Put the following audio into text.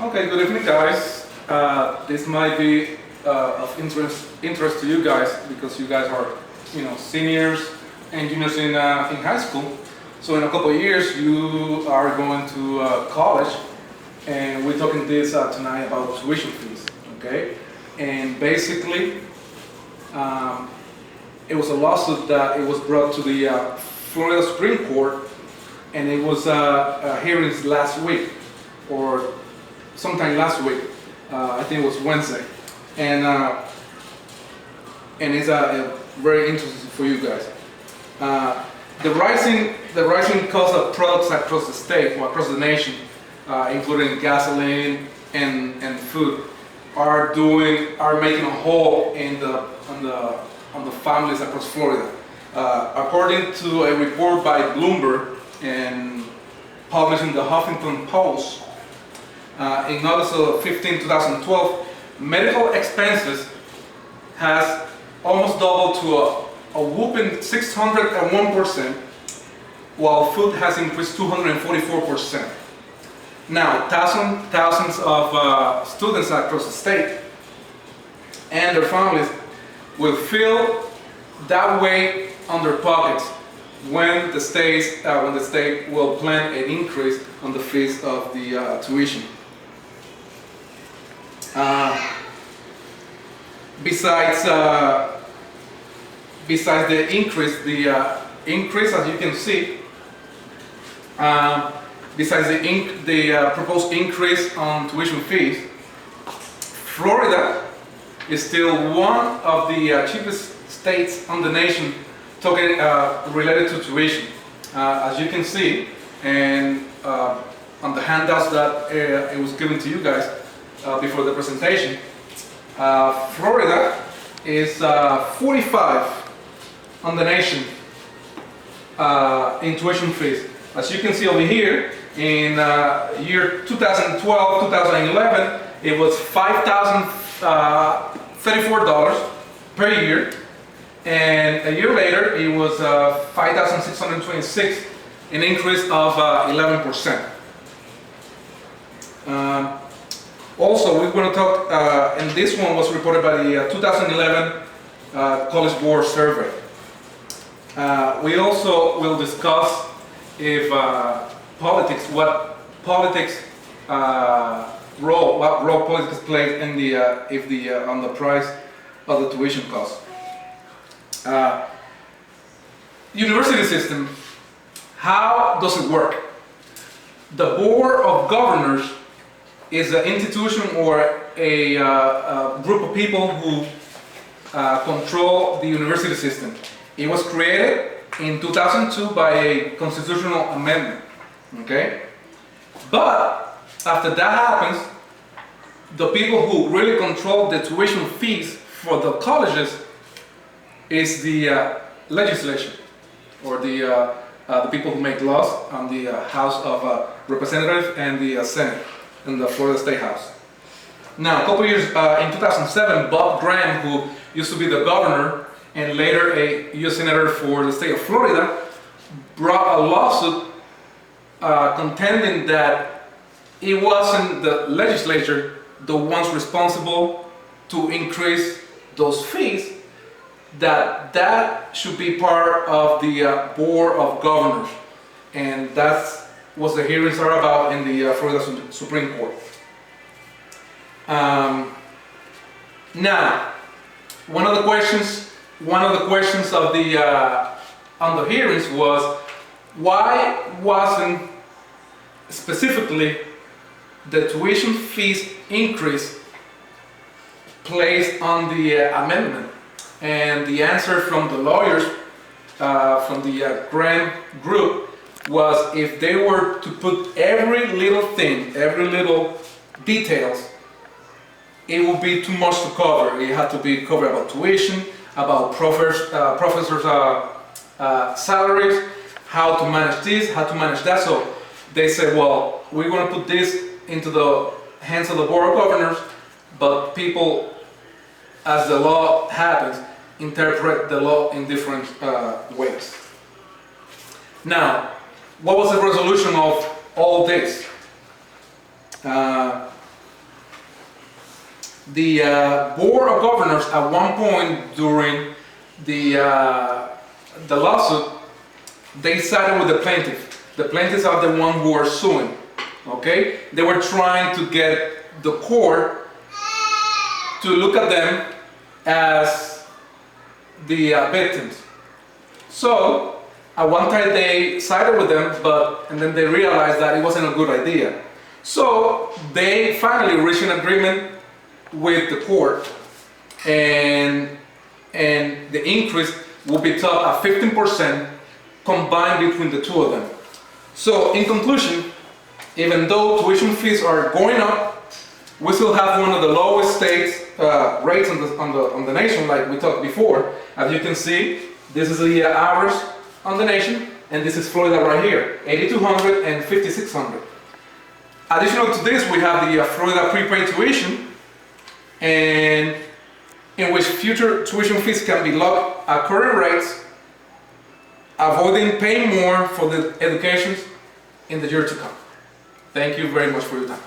Okay, good evening, guys. This might be of interest to you guys because you guys are, seniors and juniors in high school. So in a couple of years, you are going to college, and we're talking this tonight about tuition fees. Okay, and basically, it was a lawsuit that it was brought to the Florida Supreme Court, and it was hearings last week or sometime last week. I think it was Wednesday, and it's very interesting for you guys. The rising cost of products across the state or across the nation, including gasoline and food, are making a hole on the families across Florida. According to a report by Bloomberg and published in the Huffington Post, in August 15, 2012, medical expenses has almost doubled to a whooping 601%, while food has increased 244%. Now, thousands of students across the state and their families will feel that weight on their pockets when the state will plan an increase on the fees of the tuition. Besides the increase, as you can see, besides the proposed increase on tuition fees, Florida is still one of the cheapest states on the nation talking related to tuition. As you can see, and on the handouts that it was given to you guys before the presentation, Florida is 45 on the nation in tuition fees. As you can see over here, in year 2012, 2011, it was $5,034 per year, and a year later it was $5,626, an increase of 11%. Also, we're going to talk, and this one was reported by the 2011 College Board survey. We also will discuss if what role politics plays in on the price of the tuition cost. University system, how does it work? The Board of Governors is an institution or a group of people who control the university system. It was created in 2002 by a constitutional amendment. Okay? But after that happens, the people who really control the tuition fees for the colleges is the legislature, or the people who make laws on the House of Representatives and the Senate in the Florida State House. Now, a couple years in 2007, Bob Graham, who used to be the governor and later a U.S. Senator for the state of Florida, brought a lawsuit contending that it wasn't the legislature the ones responsible to increase those fees, that should be part of the Board of Governors, and that's what the hearings are about in the Florida Supreme Court. Now, one of the questions of the on the hearings was, why wasn't specifically the tuition fees increase placed on the amendment? And the answer from the lawyers from the Graham group was, if they were to put every little thing, every little details, it would be too much to cover. It had to be covered about tuition, about professors' salaries, how to manage this, how to manage that. So they said, well, we're going to put this into the hands of the Board of Governors, but people, as the law happens, interpret the law in different ways. Now, what was the resolution of all this? The Board of Governors at one point during the lawsuit, they sided with the plaintiff. The plaintiffs are the ones who are suing. Okay? They were trying to get the court to look at them as the victims. So at one time they sided with them, and then they realized that it wasn't a good idea. So they finally reached an agreement with the court, and the increase will be topped at 15% combined between the two of them. So in conclusion, even though tuition fees are going up, we still have one of the lowest states rates on the nation, like we talked before. As you can see, this is the average on the nation, and this is Florida right here, 8,200 and 5,600. Additional to this, we have the Florida prepaid tuition, and in which future tuition fees can be locked at current rates, avoiding paying more for the education in the year to come. Thank you very much for your time.